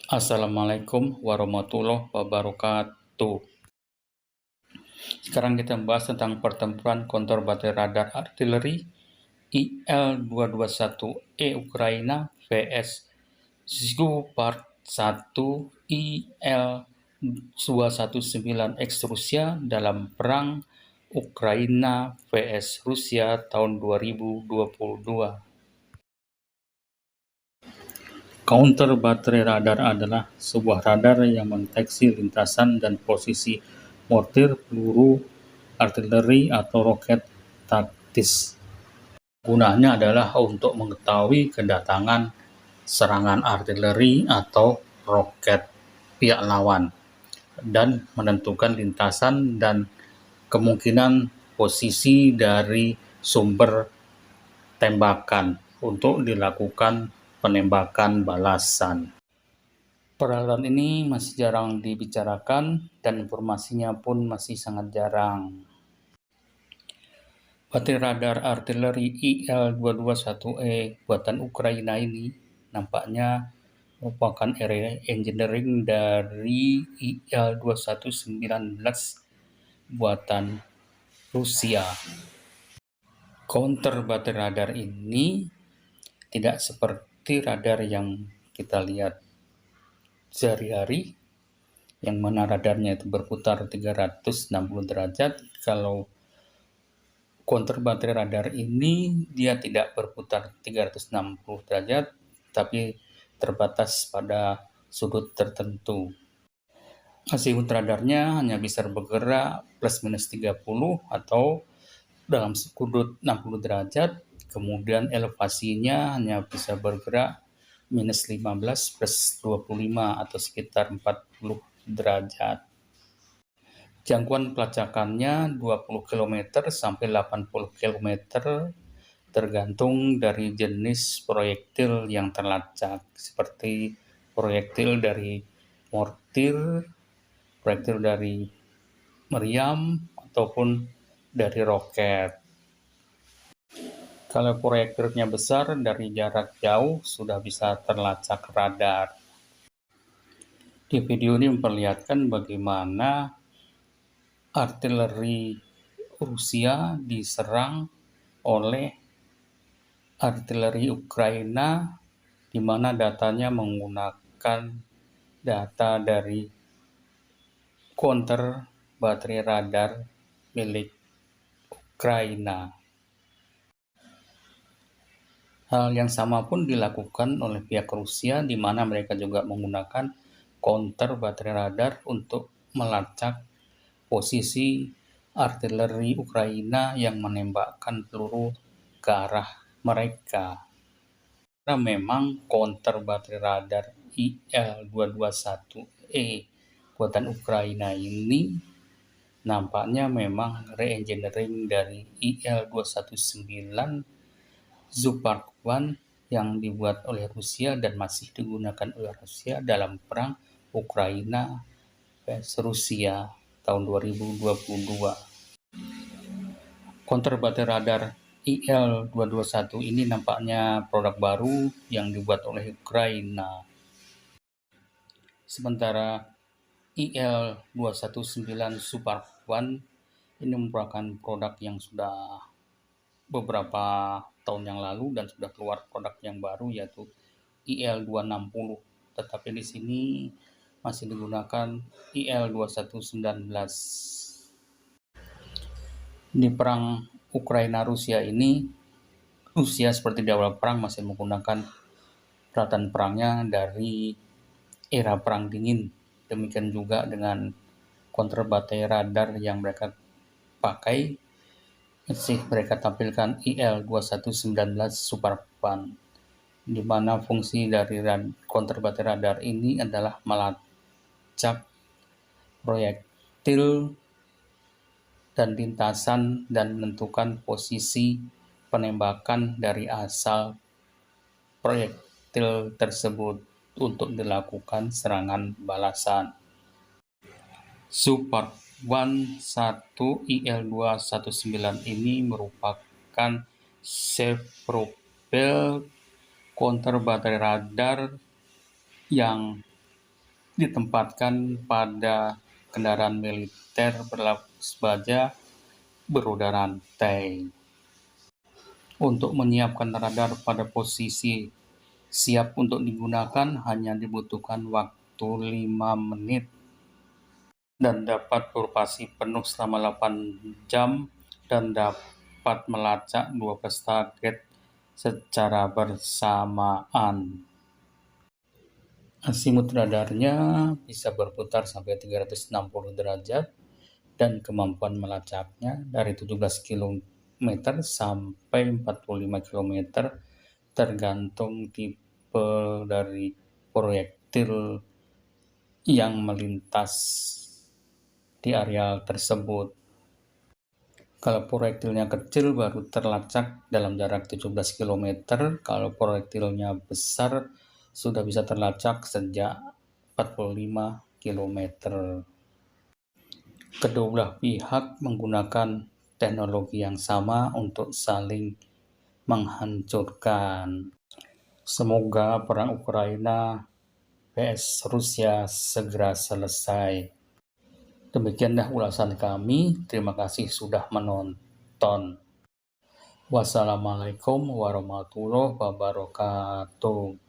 Assalamualaikum warahmatullahi wabarakatuh. Sekarang kita membahas tentang pertempuran counter battery radar artileri IL-221E Ukraina vs Leopard 1 IL-219X Rusia dalam perang Ukraina vs Rusia tahun 2022. Counter battery radar adalah sebuah radar yang mendeteksi lintasan dan posisi mortir, peluru, artileri, atau roket taktis. Gunanya adalah untuk mengetahui kedatangan serangan artileri atau roket pihak lawan dan menentukan lintasan dan kemungkinan posisi dari sumber tembakan untuk dilakukan penembakan balasan. Peralatan ini masih jarang dibicarakan dan informasinya pun masih sangat jarang. Baterai radar artileri IL-221E buatan Ukraina ini nampaknya merupakan engineering dari IL-2119 buatan Rusia. Counter baterai radar ini tidak seperti radar yang kita lihat sehari-hari, yang mana radarnya itu berputar 360 derajat. Kalau counter baterai radar ini dia tidak berputar 360 derajat, tapi terbatas pada sudut tertentu. Azimut radarnya hanya bisa bergerak plus minus 30 atau dalam sudut 60 derajat, kemudian elevasinya hanya bisa bergerak minus 15 plus 25 atau sekitar 40 derajat. Jangkauan pelacakannya 20 km sampai 80 km tergantung dari jenis proyektil yang terlacak, seperti proyektil dari mortir, proyektil dari meriam, ataupun dari roket. Kalau proyektilnya besar, dari jarak jauh sudah bisa terlacak radar. Di video ini memperlihatkan bagaimana artileri Rusia diserang oleh artileri Ukraina, di mana datanya menggunakan data dari counter baterai radar milik Ukraina. Hal yang sama pun dilakukan oleh pihak Rusia, di mana mereka juga menggunakan counter baterai radar untuk melacak posisi artileri Ukraina yang menembakkan peluru ke arah mereka. Karena memang counter baterai radar IL-221E buatan Ukraina ini nampaknya memang re-engineering dari IL-219 Leopard 1 yang dibuat oleh Rusia dan masih digunakan oleh Rusia dalam perang Ukraina vs Rusia tahun 2022. Counter baterai radar IL-221 ini nampaknya produk baru yang dibuat oleh Ukraina. Sementara IL-219 Leopard 1 ini merupakan produk yang sudah beberapa tahun yang lalu dan sudah keluar produk yang baru, yaitu IL-260. Tetapi di sini masih digunakan IL-2119. Di perang Ukraina-Rusia ini, Rusia seperti di awal perang masih menggunakan peralatan perangnya dari era perang dingin. Demikian juga dengan counter baterai radar yang mereka pakai, masih mereka tampilkan IL-2119 Leopard 1, di mana fungsi dari counter baterai radar ini adalah melacak proyektil dan lintasan dan menentukan posisi penembakan dari asal proyektil tersebut untuk dilakukan serangan balasan. Leopard 1 IL-219 ini merupakan self-propelled counter baterai radar yang ditempatkan pada kendaraan militer berlapis baja beroda rantai. Untuk menyiapkan radar pada posisi siap untuk digunakan hanya dibutuhkan waktu 5 menit dan dapat beroperasi penuh selama 8 jam dan dapat melacak 12 target secara bersamaan. Azimut radarnya bisa berputar sampai 360 derajat dan kemampuan melacaknya dari 17 km sampai 45 km tergantung tipe dari proyektil yang melintas di area tersebut. Kalau proyektilnya kecil baru terlacak dalam jarak 17 km, kalau proyektilnya besar sudah bisa terlacak sejak 45 km. Kedua belah pihak menggunakan teknologi yang sama untuk saling menghancurkan. Semoga perang Ukraina vs Rusia segera selesai. Demikianlah ulasan kami. Terima kasih sudah menonton. Wassalamualaikum warahmatullahi wabarakatuh.